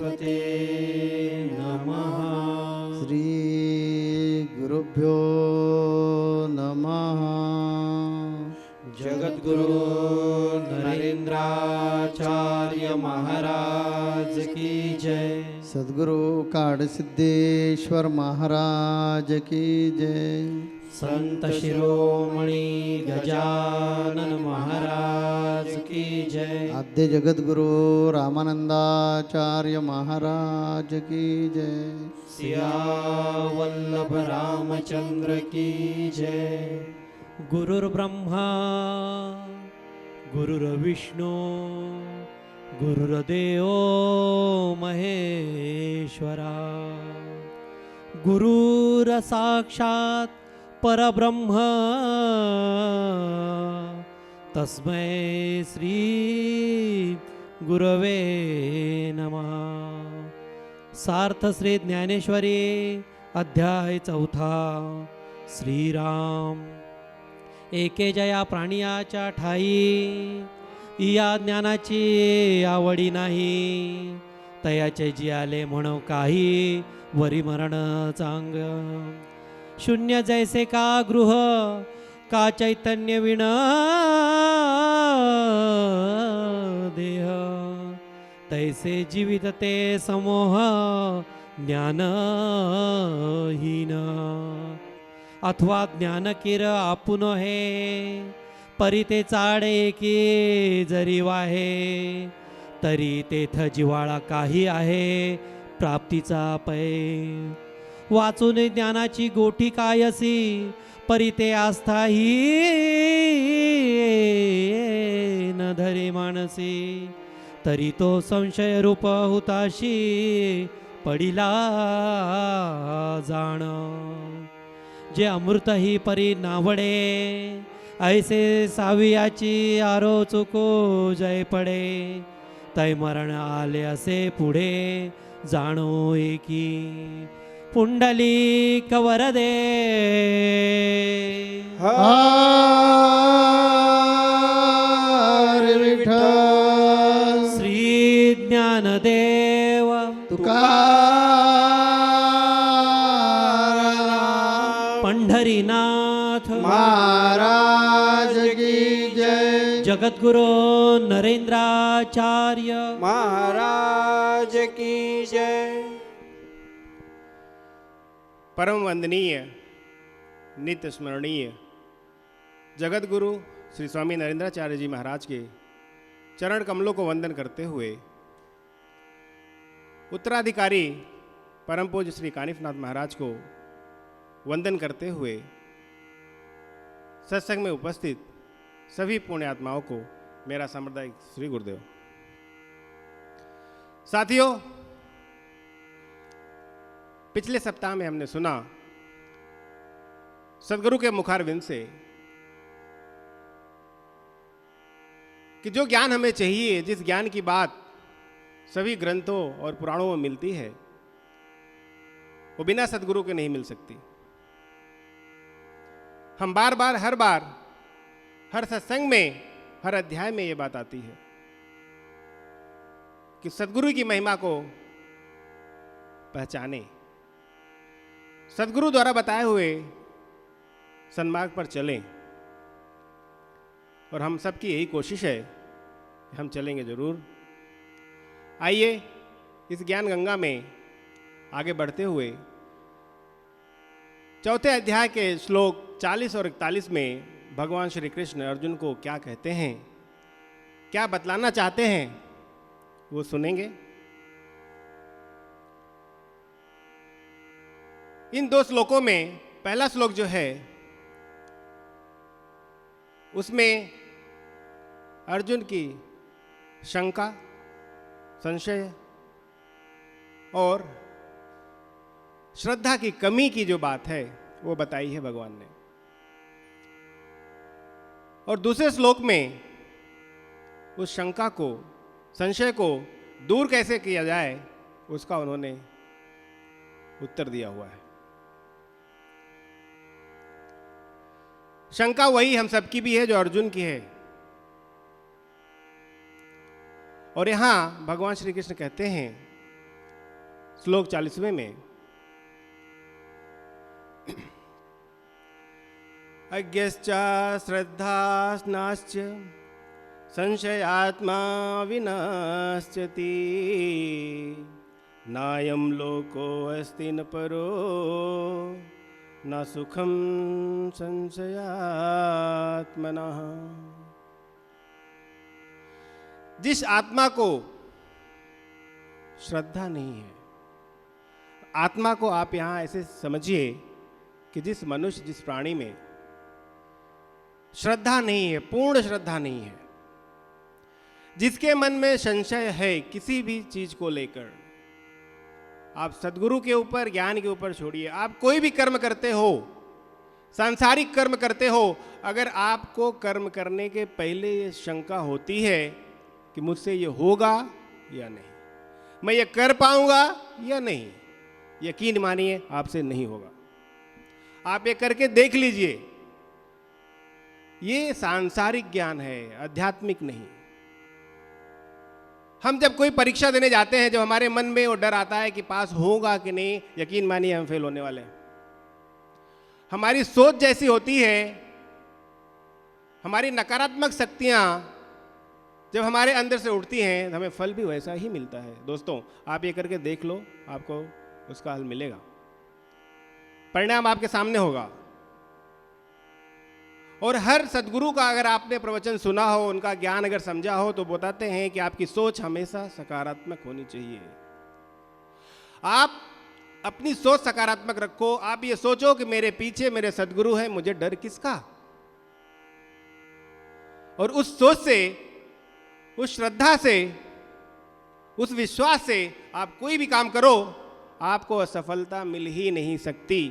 सरस्वते नमः। श्री गुरुभ्यो नमः। जगद्गुरु नरेंद्राचार्य महाराज की जय। सद्गुरु काडसिद्धेश्वर महाराज की जय। संत शिरोमणि गजानन महाराज की जय। आद्य जगद्गुरु रामानंदाचार्य महाराज की जय। सियावल्लभ रामचंद्र की जय। गुरुर्ब्रह्मा गुरुर्विष्णु गुरुर्देवो महेश्वरा। गुरुर्साक्षात् परब्रह्म तस्मै श्री गुरवे नमः। सार्थ श्री ज्ञानेश्वरी अध्याय 4। श्रीराम एके जया प्राणियाच्या ठाई, या ज्ञानाची आवडी नाही, तयाचे जियाले म्हणो काही, वरी मरण चांग। शून्य जैसे का गृह, का चैतन्य विण देह, तैसे जीवित ते समोह ज्ञानहीन। अथवा ज्ञान किर आपुन हे, परी ते चाडे की जरी वाहे, तरी तेथ जिवाळा काही आहे, प्राप्तीचा पै। वाचून ज्ञानाची गोठी कायसी, परी ते आस्था ही न धरे मानसी, तरी तो संशय रूप हुताशी पडिला जाण। जे अमृत ही परी नावडे, ऐसे सावियाची आरो चुको जय पडे, तै मरण आले असे पुढे जाणो एकी। पुंडलिक वरदे हर विठ्ठल। श्री ज्ञानदेव तुकाराम पंढरीनाथ महाराज की जय। जगद्गुरु नरेंद्राचार्य महाराज की जय। परम वंदनीय नित्य स्मरणीय जगद्गुरु श्री स्वामी नरेंद्राचार्य जी महाराज के चरण कमलों को वंदन करते हुए, उत्तराधिकारी परम पूज्य श्री कानिफनाथ महाराज को वंदन करते हुए, सत्संग में उपस्थित सभी पुण्य आत्माओं को मेरा साम्प्रदायिक श्री गुरुदेव। साथियों, पिछले सप्ताह में हमने सुना सदगुरु के मुखारविंद से कि जो ज्ञान हमें चाहिए, जिस ज्ञान की बात सभी ग्रंथों और पुराणों में मिलती है, वो बिना सदगुरु के नहीं मिल सकती। हम बार बार हर सत्संग में, हर अध्याय में ये बात आती है कि सदगुरु की महिमा को पहचाने, सदगुरु द्वारा बताए हुए सन्मार्ग पर चलें। और हम सबकी यही कोशिश है कि हम चलेंगे जरूर। आइए इस ज्ञान गंगा में आगे बढ़ते हुए चौथे अध्याय के श्लोक 40 और 41 में भगवान श्री कृष्ण अर्जुन को क्या कहते हैं, क्या बतलाना चाहते हैं, वो सुनेंगे। इन 2 श्लोकों में पहला श्लोक जो है, उसमें अर्जुन की शंका, संशय और श्रद्धा की कमी की जो बात है वो बताई है भगवान ने। और दूसरे श्लोक में उस शंका को, संशय को दूर कैसे किया जाए, उसका उन्होंने उत्तर दिया हुआ है। शंका वही हम सबकी भी है जो अर्जुन की है। और यहां भगवान श्री कृष्ण कहते हैं श्लोक 40वें में अज्ञश्च श्रद्धास्नाश्च संशयात्मा विनश्यति नायं लोको अस्ति न परो न सुखम संशयात्मनः। जिस आत्मा को श्रद्धा नहीं है, आत्मा को आप यहां ऐसे समझिए कि जिस मनुष्य, जिस प्राणी में श्रद्धा नहीं है, पूर्ण श्रद्धा नहीं है, जिसके मन में संशय है किसी भी चीज को लेकर, आप सदगुरु के ऊपर, ज्ञान के ऊपर छोड़िए, आप कोई भी कर्म करते हो, सांसारिक कर्म करते हो, अगर आपको कर्म करने के पहले ये शंका होती है कि मुझसे ये होगा या नहीं, मैं ये कर पाऊंगा या नहीं, यकीन मानिए आपसे नहीं होगा। आप ये करके देख लीजिए। ये सांसारिक ज्ञान है, आध्यात्मिक नहीं। हम जब कोई परीक्षा देने जाते हैं, जब हमारे मन में वो डर आता है कि पास होगा कि नहीं, यकीन मानिए हम फेल होने वाले हैं। हमारी सोच जैसी होती है, हमारी नकारात्मक शक्तियां जब हमारे अंदर से उठती हैं, हमें फल भी वैसा ही मिलता है। दोस्तों, आप ये करके देख लो, आपको उसका हल मिलेगा, परिणाम आपके सामने होगा। और हर सदगुरु का अगर आपने प्रवचन सुना हो, उनका ज्ञान अगर समझा हो, तो बताते हैं कि आपकी सोच हमेशा सकारात्मक होनी चाहिए। आप अपनी सोच सकारात्मक रखो। आप ये सोचो कि मेरे पीछे मेरे सदगुरु हैं, मुझे डर किसका। और उस सोच से, उस श्रद्धा से, उस विश्वास से आप कोई भी काम करो, आपको असफलता मिल ही नहीं सकती।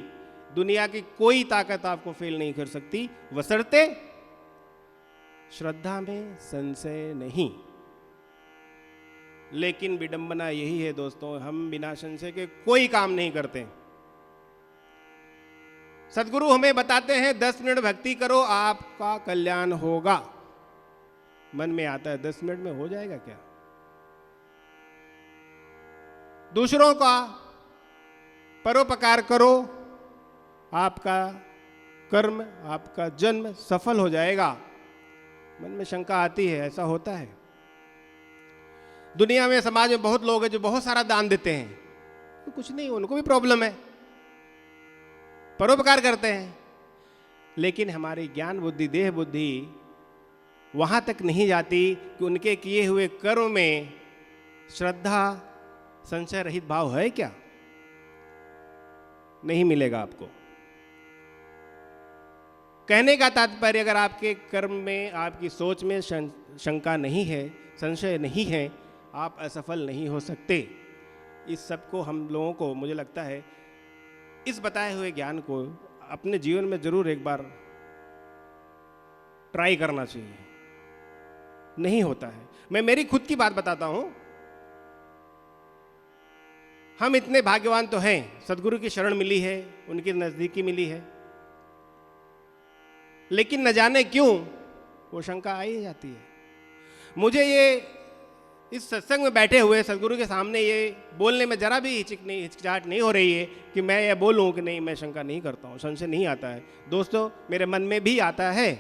दुनिया की कोई ताकत आपको फेल नहीं कर सकती, बशर्ते श्रद्धा में संशय नहीं। लेकिन विडंबना यही है दोस्तों, हम बिना संशय के कोई काम नहीं करते। सदगुरु हमें बताते हैं 10 मिनट भक्ति करो, आपका कल्याण होगा। मन में आता है 10 मिनट में हो जाएगा क्या? दूसरों का परोपकार करो, आपका कर्म, आपका जन्म सफल हो जाएगा। मन में शंका आती है, ऐसा होता है। दुनिया में, समाज में बहुत लोग हैं जो बहुत सारा दान देते हैं, तो कुछ नहीं, उनको भी प्रॉब्लम है, परोपकार करते हैं, लेकिन हमारी ज्ञान बुद्धि, देह बुद्धि वहां तक नहीं जाती कि उनके किए हुए कर्म में श्रद्धा, संशय रहित भाव है क्या? नहीं मिलेगा आपको। कहने का तात्पर्य, अगर आपके कर्म में, आपकी सोच में शंका नहीं है, संशय नहीं है, आप असफल नहीं हो सकते। इस सब को हम लोगों को, मुझे लगता है, इस बताए हुए ज्ञान को अपने जीवन में जरूर एक बार ट्राई करना चाहिए। नहीं होता है। मैं मेरी खुद की बात बताता हूं। हम इतने भाग्यवान तो हैं, सदगुरु की शरण मिली है, उनकी नजदीकी मिली है, लेकिन न जाने क्यों वो शंका आ ही जाती है। मुझे ये इस सत्संग में बैठे हुए सदगुरु के सामने ये बोलने में जरा भी हिचकिचाहट नहीं हो रही है कि मैं ये बोलूं कि नहीं, मैं शंका नहीं करता हूं, संशय नहीं आता है। दोस्तों, मेरे मन में भी आता है।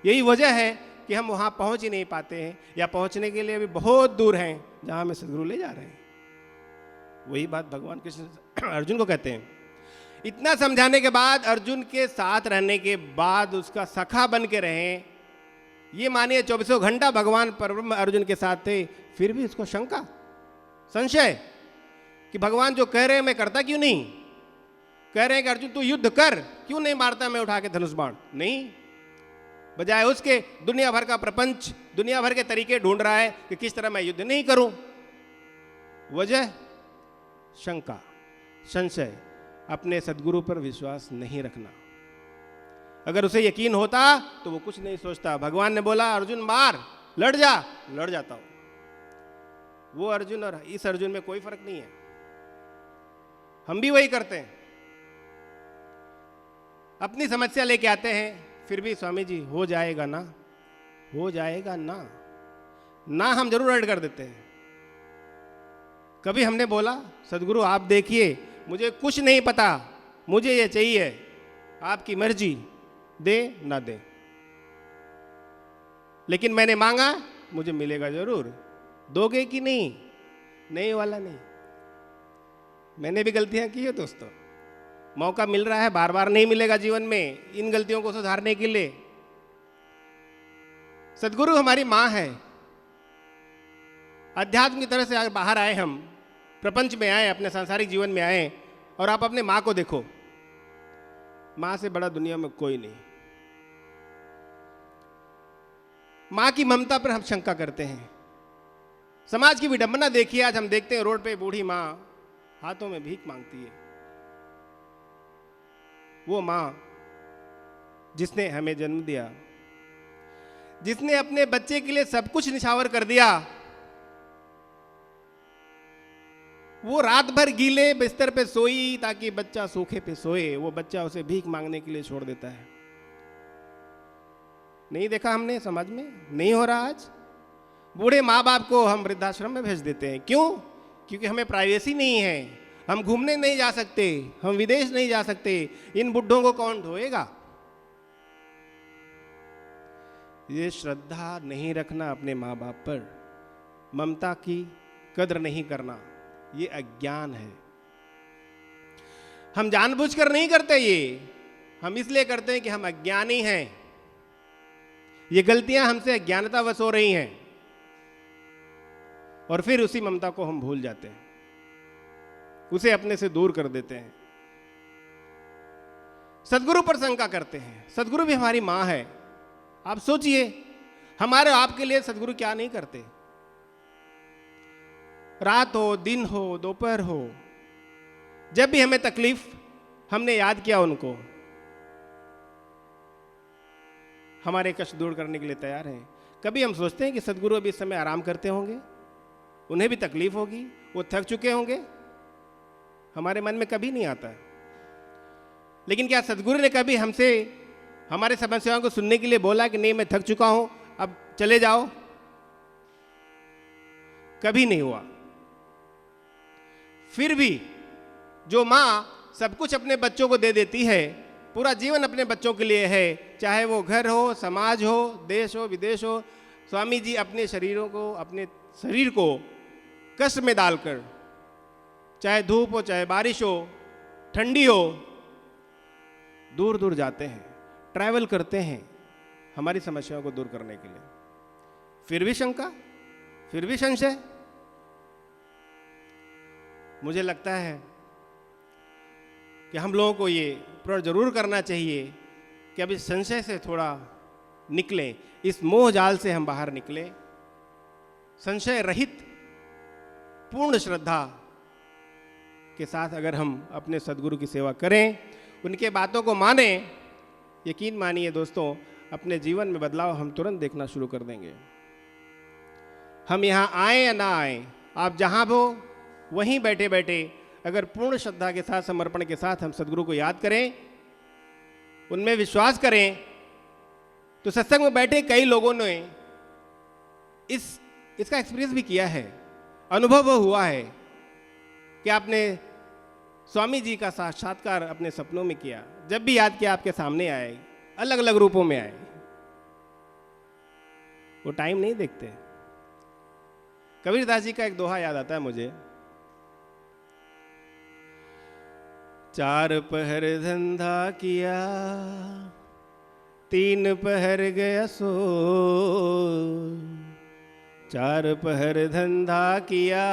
यही वजह है कि हम वहां पहुंच ही नहीं पाते हैं, या पहुंचने के लिए भी बहुत दूर हैं जहां हमें सदगुरु ले जा रहे हैं। वही बात भगवान कृष्ण अर्जुन को कहते हैं। इतना समझाने के बाद, अर्जुन के साथ रहने के बाद, उसका सखा बन के रहें, ये मानिए 24 घंटा भगवान परब्रह्म अर्जुन के साथ थे, फिर भी उसको शंका, संशय कि भगवान जो कह रहे हैं मैं करता क्यों नहीं? कह रहे हैं कि अर्जुन तू युद्ध कर, क्यों नहीं मारता मैं उठा के धनुष बाण? नहीं, बजाय उसके दुनिया भर का प्रपंच, दुनिया भर के तरीके ढूंढ रहा है कि किस तरह मैं युद्ध नहीं करूं। वजह शंका, संशय, अपने सदगुरु पर विश्वास नहीं रखना। अगर उसे यकीन होता तो वो कुछ नहीं सोचता। भगवान ने बोला अर्जुन मार, लड़ जा, लड़ जाता हूं। वो अर्जुन और इस अर्जुन में कोई फर्क नहीं है। हम भी वही करते हैं, अपनी समस्या लेके आते हैं, फिर भी स्वामी जी हो जाएगा ना, हो जाएगा ना, ना हम जरूर ऐड कर देते हैं। कभी हमने बोला सदगुरु आप देखिए मुझे कुछ नहीं पता, मुझे ये चाहिए, आपकी मर्जी, दे ना दे, लेकिन मैंने मांगा मुझे मिलेगा जरूर। दोगे कि नहीं? नहीं वाला नहीं। मैंने भी गलतियां की है दोस्तों, मौका मिल रहा है, बार बार नहीं मिलेगा जीवन में इन गलतियों को सुधारने के लिए। सदगुरु हमारी माँ है। अध्यात्म की तरह से अगर बाहर आए, हम प्रपंच में आए, अपने सांसारिक जीवन में आए, और आप अपने माँ को देखो, माँ से बड़ा दुनिया में कोई नहीं। माँ की ममता पर हम शंका करते हैं। समाज की विडंबना देखिए, आज हम देखते हैं रोड पे बूढ़ी माँ हाथों में भीख मांगती है। वो माँ जिसने हमें जन्म दिया, जिसने अपने बच्चे के लिए सब कुछ निछावर कर दिया, वो रात भर गीले बिस्तर पे सोई ताकि बच्चा सूखे पे सोए, वो बच्चा उसे भीख मांगने के लिए छोड़ देता है। नहीं देखा हमने समाज में? नहीं हो रहा आज? बूढ़े माँ बाप को हम वृद्धाश्रम में भेज देते हैं। क्यों? क्योंकि हमें प्राइवेसी नहीं है, हम घूमने नहीं जा सकते, हम विदेश नहीं जा सकते। इन बुढ़ों को कौन ढोएगा? ये श्रद्धा नहीं रखना अपने माँ बाप पर, ममता की कद्र नहीं करना, ये अज्ञान है। हम जानबूझकर नहीं करते ये, हम इसलिए करते हैं कि हम अज्ञानी हैं। ये गलतियां हमसे अज्ञानतावश हो रही हैं, और फिर उसी ममता को हम भूल जाते हैं, उसे अपने से दूर कर देते हैं। सदगुरु पर शंका करते हैं। सदगुरु भी हमारी माँ है। आप सोचिए, हमारे आपके लिए सदगुरु क्या नहीं करते। रात हो, दिन हो, दोपहर हो, जब भी हमें तकलीफ, हमने याद किया उनको, हमारे कष्ट दूर करने के लिए तैयार हैं। कभी हम सोचते हैं कि सदगुरु अभी इस समय आराम करते होंगे, उन्हें भी तकलीफ होगी, वो थक चुके होंगे? हमारे मन में कभी नहीं आता। लेकिन क्या सदगुरु ने कभी हमसे हमारे समस्याओं को सुनने के लिए बोला कि नहीं मैं थक चुका हूं, अब चले जाओ? कभी नहीं हुआ। फिर भी जो माँ सब कुछ अपने बच्चों को दे देती है, पूरा जीवन अपने बच्चों के लिए है, चाहे वो घर हो, समाज हो, देश हो, विदेश हो, स्वामी जी अपने शरीरों को, अपने शरीर को कष्ट में डालकर, चाहे धूप हो, चाहे बारिश हो, ठंडी हो, दूर दूर जाते हैं, ट्रैवल करते हैं हमारी समस्याओं को दूर करने के लिए। फिर भी शंका, फिर भी संशय। मुझे लगता है कि हम लोगों को ये प्रण जरूर करना चाहिए कि अब इस संशय से थोड़ा निकलें, इस मोह जाल से हम बाहर निकलें, संशय रहित पूर्ण श्रद्धा के साथ अगर हम अपने सदगुरु की सेवा करें, उनके बातों को माने, यकीन मानिए दोस्तों, अपने जीवन में बदलाव हम तुरंत देखना शुरू कर देंगे। हम यहाँ आए या ना आए, आप जहाँ हो वहीं बैठे बैठे अगर पूर्ण श्रद्धा के साथ, समर्पण के साथ हम सदगुरु को याद करें, उनमें विश्वास करें, तो सत्संग में बैठे कई लोगों ने इसका एक्सपीरियंस भी किया है, अनुभव हुआ है कि आपने स्वामी जी का साक्षात्कार अपने सपनों में किया, जब भी याद किया आपके सामने आए, अलग अलग रूपों में आए। वो टाइम नहीं देखते। कबीरदास जी का एक दोहा याद आता है मुझे, 4 पहर धंधा किया, 3 पहर गया सो। 4 पहर धंधा किया,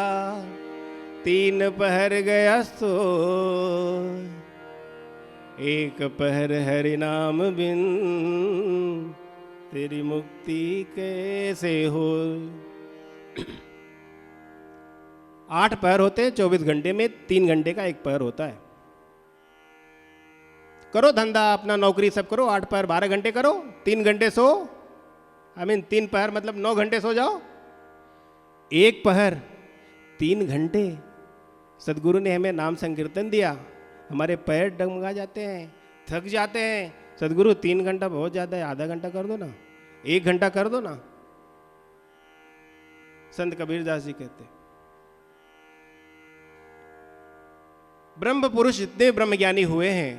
3 पहर गया सो। 1 पहर हरि नाम बिन, तेरी मुक्ति कैसे हो। 8 पहर होते हैं 24 घंटे में, 3 घंटे का 1 पहर होता है। करो धंधा, अपना नौकरी सब करो, 8 पहर 12 घंटे करो, 3 घंटे सो। 3 पहर मतलब 9 घंटे सो जाओ। 1 पहर 3 घंटे सदगुरु ने हमें नाम संकीर्तन दिया, हमारे पैर डगमगा जाते हैं, थक जाते हैं। सदगुरु 3 घंटा बहुत ज़्यादा है, आधा घंटा कर दो ना, 1 घंटा कर दो ना। संत कबीरदास जी कहते ब्रह्म पुरुष जितने ब्रह्मज्ञानी हुए हैं,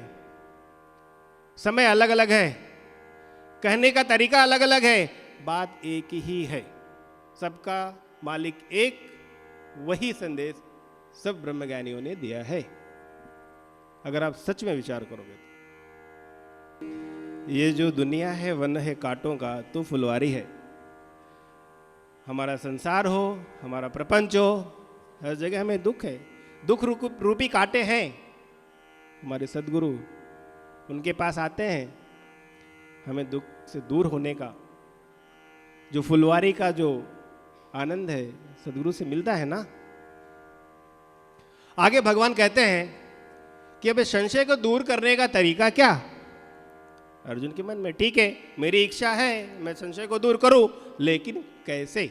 समय अलग अलग है, कहने का तरीका अलग अलग है, बात एक ही है, सबका मालिक एक, वही संदेश सब ब्रह्मज्ञानियों ने दिया है। अगर आप सच में विचार करोगे तो ये जो दुनिया है वन है कांटों का तो फुलवारी है। हमारा संसार हो, हमारा प्रपंच हो, हर जगह हमें दुख है, दुख रूपी कांटे हैं। हमारे सदगुरु उनके पास आते हैं, हमें दुख से दूर होने का जो फुलवारी का जो आनंद है सदगुरु से मिलता है ना। आगे भगवान कहते हैं कि अब इस संशय को दूर करने का तरीका क्या। अर्जुन के मन में ठीक है, मेरी इच्छा है मैं संशय को दूर करूं, लेकिन कैसे।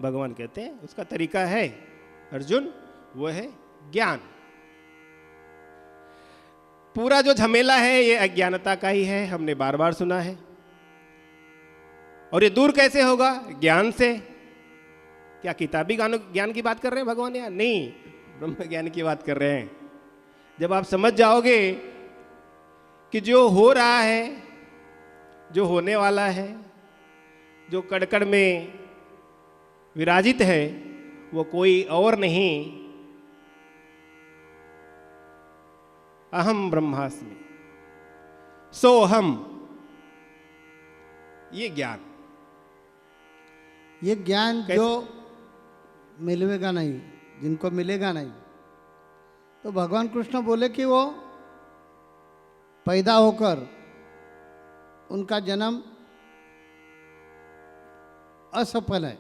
भगवान कहते हैं उसका तरीका है अर्जुन, वो है ज्ञान। पूरा जो झमेला है ये अज्ञानता का ही है, हमने बार बार सुना है। और ये दूर कैसे होगा? ज्ञान से। क्या किताबी ज्ञान की बात कर रहे हैं भगवान यहाँ? नहीं, ब्रह्म ज्ञान की बात कर रहे हैं। जब आप समझ जाओगे कि जो हो रहा है, जो होने वाला है, जो कड़कड़ में विराजित है, वो कोई और नहीं, अहम ब्रह्मास्मि सोहम। ये ज्ञान, ये ज्ञान जो मिलेगा नहीं, जिनको मिलेगा नहीं, तो भगवान कृष्ण बोले कि वो पैदा होकर उनका जन्म असफल है।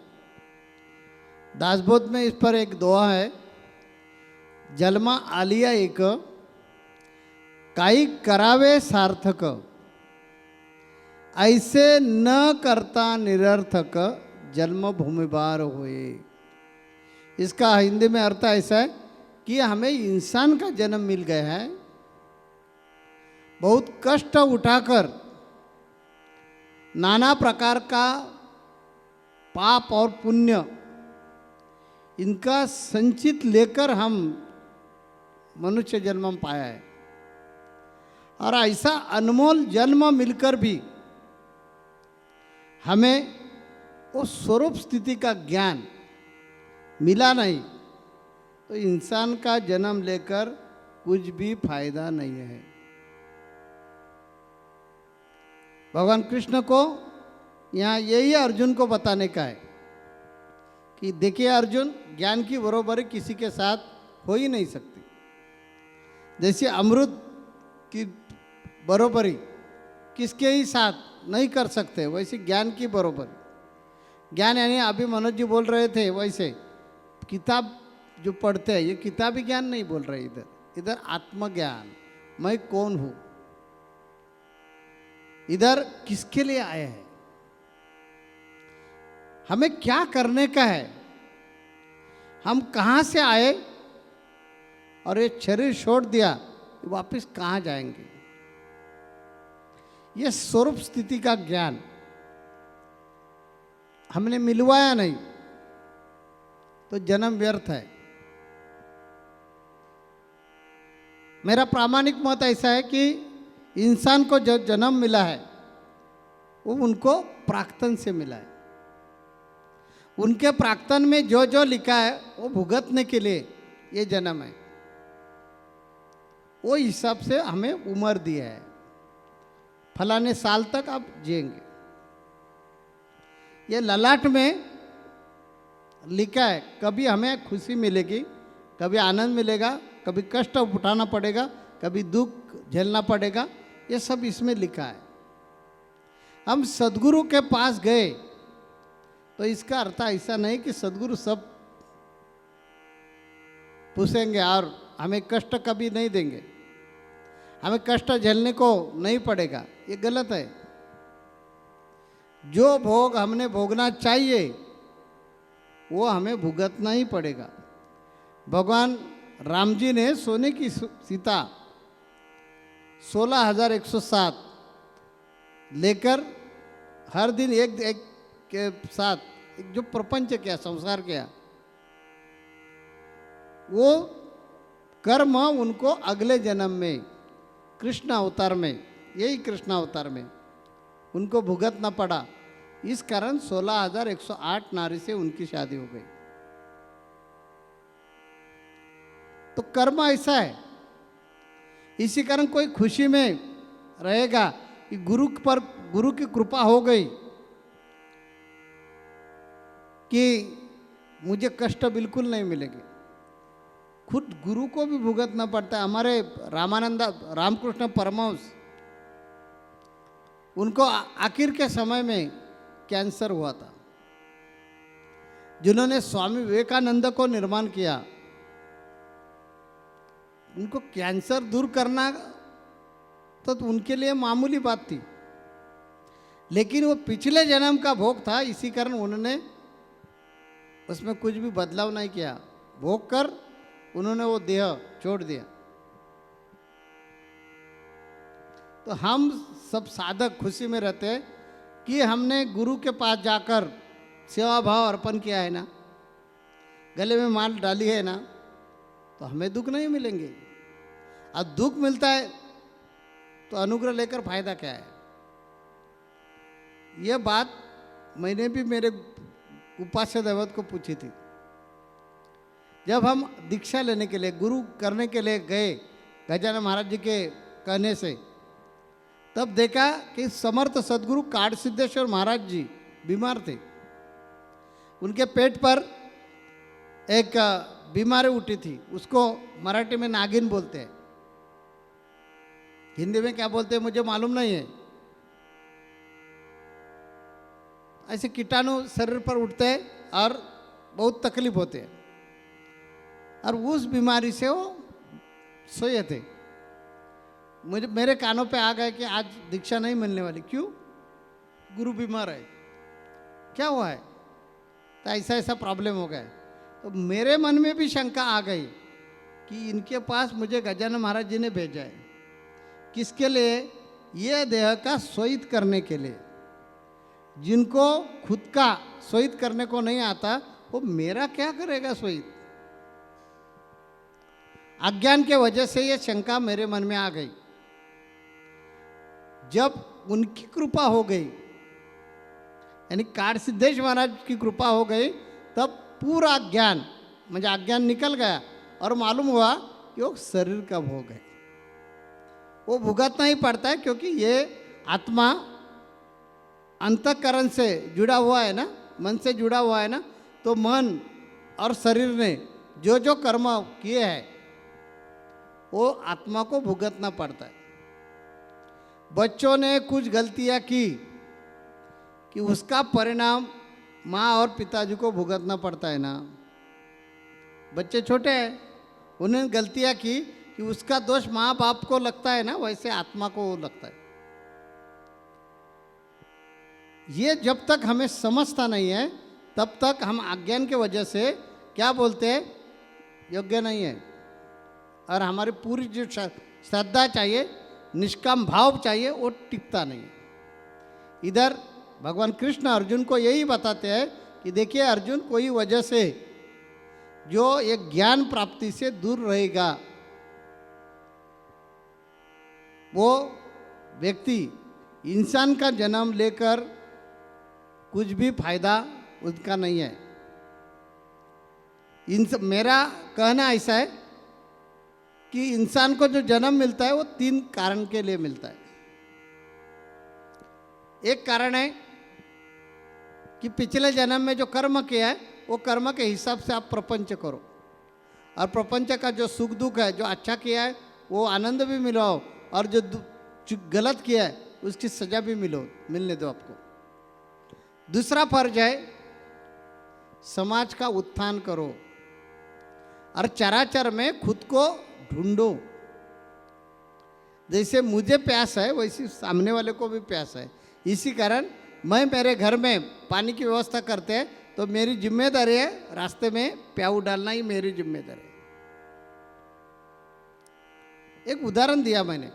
दासबोध में इस पर एक दोहा है, जन्मा आलिया एक काही करावे सार्थक, ऐसे न करता निरर्थक जन्मभूमि बार होए। इसका हिंदी में अर्थ ऐसा है कि हमें इंसान का जन्म मिल गया है, बहुत कष्ट उठाकर नाना प्रकार का पाप और पुण्य इनका संचित लेकर हम मनुष्य जन्म पाया है। और ऐसा अनमोल जन्म मिलकर भी हमें उस स्वरूप स्थिति का ज्ञान मिला नहीं, तो इंसान का जन्म लेकर कुछ भी फायदा नहीं है। भगवान कृष्ण को यहाँ यही अर्जुन को बताने का है कि देखिए अर्जुन, ज्ञान की बरोबरी किसी के साथ हो ही नहीं सकती। जैसे अमृत की बरोबरी किसके ही साथ नहीं कर सकते, वैसे ज्ञान की बरोबरी। ज्ञान यानी अभी मनोज जी बोल रहे थे, वैसे किताब जो पढ़ते हैं ये किताबी ज्ञान नहीं बोल रहे, इधर आत्मज्ञान, मैं कौन हूँ, इधर किसके लिए आए हैं, हमें क्या करने का है, हम कहाँ से आए और ये शरीर छोड़ दिया, वापस कहाँ जाएंगे। ये स्वरूप स्थिति का ज्ञान हमने मिलवाया नहीं तो जन्म व्यर्थ है। मेरा प्रामाणिक मत ऐसा है कि इंसान को जो जन्म मिला है वो उनको प्राक्तन से मिला है। उनके प्राक्तन में जो जो लिखा है वो भुगतने के लिए ये जन्म है, वो हिसाब से हमें उम्र दिया है, फलाने साल तक आप जिएंगे। ये ललाट में लिखा है, कभी हमें खुशी मिलेगी, कभी आनंद मिलेगा, कभी कष्ट उठाना पड़ेगा, कभी दुख झेलना पड़ेगा, ये सब इसमें लिखा है। हम सदगुरु के पास गए तो इसका अर्थ ऐसा नहीं कि सदगुरु सब पूछेंगे और हमें कष्ट कभी नहीं देंगे, हमें कष्ट झेलने को नहीं पड़ेगा, ये गलत है। जो भोग हमने भोगना चाहिए वो हमें भुगतना ही पड़ेगा। भगवान राम जी ने सोने की सीता 16,107 लेकर हर दिन एक एक के साथ एक जो प्रपंच किया, संसार किया, वो कर्म उनको अगले जन्म में कृष्ण अवतार में, यही कृष्ण अवतार में उनको भुगतना पड़ा। इस कारण 16,108 नारी से उनकी शादी हो गई। तो कर्म ऐसा है। इसी कारण कोई खुशी में रहेगा कि गुरु की कृपा हो गई कि मुझे कष्ट बिल्कुल नहीं मिलेगी। खुद गुरु को भी भुगतना पड़ता है। हमारे रामकृष्ण परमहंस, उनको आखिर के समय में कैंसर हुआ था। जिन्होंने स्वामी विवेकानंद को निर्माण किया, उनको कैंसर दूर करना तो उनके लिए मामूली बात थी, लेकिन वो पिछले जन्म का भोग था। इसी कारण उन्होंने उसमें कुछ भी बदलाव नहीं किया। भोग कर उन्होंने वो देह छोड़ दिया। तो हम सब साधक खुशी में रहते हैं कि हमने गुरु के पास जाकर सेवा भाव अर्पण किया है ना, गले में माल डाली है ना, तो हमें दुख नहीं मिलेंगे। और दुख मिलता है तो अनुग्रह लेकर फायदा क्या है? यह बात मैंने भी मेरे उपास्य दैवत को पूछी थी। जब हम दीक्षा लेने के लिए, गुरु करने के लिए गए गजानन महाराज जी के कहने से, तब देखा कि समर्थ सदगुरु काट सिद्धेश्वर महाराज जी बीमार थे। उनके पेट पर एक बीमारी उठी थी, उसको मराठी में नागिन बोलते हैं, हिंदी में क्या बोलते हैं मुझे मालूम नहीं है। ऐसे कीटाणु शरीर पर उठते हैं और बहुत तकलीफ होते हैं, और उस बीमारी से वो सोए थे। मेरे कानों पे आ गए कि आज दीक्षा नहीं मिलने वाली। क्यों? गुरु बीमार है। क्या हुआ है? तो ऐसा ऐसा प्रॉब्लम हो गया। तो मेरे मन में भी शंका आ गई कि इनके पास मुझे गजानन महाराज जी ने भेजा है, किसके लिए? ये देह का स्वहित करने के लिए। जिनको खुद का स्वहित करने को नहीं आता, वो मेरा क्या करेगा स्वहित? अज्ञान के वजह से ये शंका मेरे मन में आ गई। जब उनकी कृपा हो गई, यानी काट सिद्धेश महाराज की कृपा हो गई, तब पूरा ज्ञान म्हणजे अज्ञान निकल गया और मालूम हुआ कि वो शरीर का भोग है। वो भुगतना ही पड़ता है, क्योंकि ये आत्मा अंतःकरण से जुड़ा हुआ है ना, मन से जुड़ा हुआ है ना। तो मन और शरीर ने जो जो कर्म किए हैं वो आत्मा को भुगतना पड़ता है। बच्चों ने कुछ गलतियां की कि उसका परिणाम माँ और पिताजी को भुगतना पड़ता है ना। बच्चे छोटे हैं, उन्होंने गलतियां की कि उसका दोष माँ बाप को लगता है ना, वैसे आत्मा को लगता है। ये जब तक हमें समझता नहीं है, तब तक हम अज्ञान के वजह से क्या बोलते हैं, योग्य नहीं है। और हमारी पूरी जो श्रद्धा चाहिए, निष्काम भाव चाहिए, वो टिकता नहीं है। इधर भगवान कृष्ण अर्जुन को यही बताते हैं कि देखिए अर्जुन, कोई वजह से जो एक ज्ञान प्राप्ति से दूर रहेगा, वो व्यक्ति इंसान का जन्म लेकर कुछ भी फायदा उसका नहीं है। मेरा कहना ऐसा है कि इंसान को जो जन्म मिलता है वो 3 कारण के लिए मिलता है। एक कारण है कि पिछले जन्म में जो कर्म किया है, वो कर्म के हिसाब से आप प्रपंच करो, और प्रपंच का जो सुख दुख है, जो अच्छा किया है वो आनंद भी मिलाओ, और जो गलत किया है उसकी सजा भी मिलने दो आपको। दूसरा फर्ज है समाज का उत्थान करो, और चराचर में खुद को ढूंढो। जैसे मुझे प्यास है, वैसे सामने वाले को भी प्यास है। इसी कारण मैं मेरे घर में पानी की व्यवस्था करते हैं, तो मेरी जिम्मेदारी है रास्ते में प्याऊ डालना ही मेरी जिम्मेदारी है। एक उदाहरण दिया मैंने।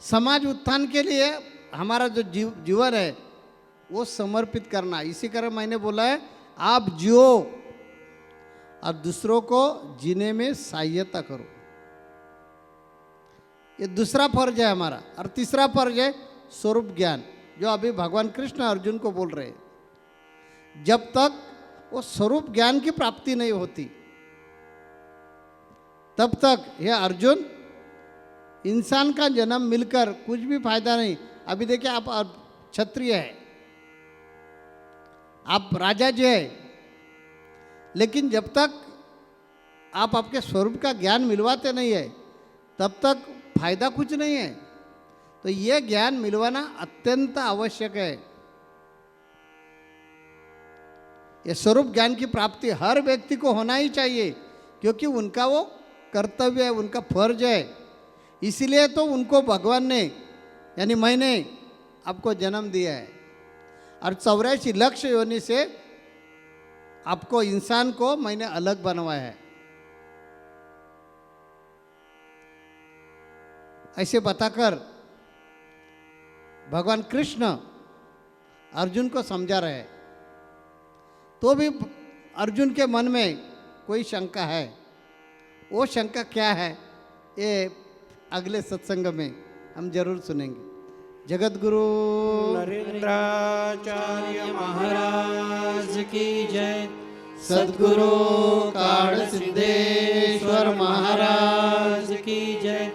समाज उत्थान के लिए हमारा जो जीवन है वो समर्पित करना। इसी कारण मैंने बोला है आप जियो और दूसरों को जीने में सहायता करो। ये दूसरा फर्ज है हमारा। और तीसरा फर्ज है स्वरूप ज्ञान, जो अभी भगवान कृष्ण अर्जुन को बोल रहे हैं। जब तक वो स्वरूप ज्ञान की प्राप्ति नहीं होती तब तक ये अर्जुन इंसान का जन्म मिलकर कुछ भी फायदा नहीं। अभी देखिए, आप क्षत्रिय है, आप राजा जी है, लेकिन जब तक आप आपके स्वरूप का ज्ञान मिलवाते नहीं है तब तक फायदा कुछ नहीं है। तो यह ज्ञान मिलवाना अत्यंत आवश्यक है। ये स्वरूप ज्ञान की प्राप्ति हर व्यक्ति को होना ही चाहिए, क्योंकि उनका वो कर्तव्य है, उनका फर्ज है। इसीलिए तो उनको भगवान ने, यानी मैंने आपको जन्म दिया है और 84 लक्ष योनि से आपको, इंसान को मैंने अलग बनवाया है। ऐसे बताकर भगवान कृष्ण अर्जुन को समझा रहे हैं। तो भी अर्जुन के मन में कोई शंका है। वो शंका क्या है, ये अगले सत्संग में हम जरूर सुनेंगे। जगत गुरु नरेंद्राचार्य महाराज की जय। सद्गुरु काड़ सिद्धेश्वर महाराज की जय।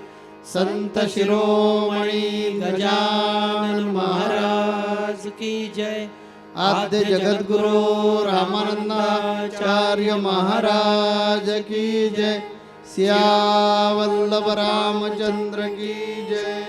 संत शिरोमणि गजानन महाराज की जय। आद्य जगत गुरु रामानंदाचार्य महाराज की जय। सियावल्लभ रामचंद्र की जय।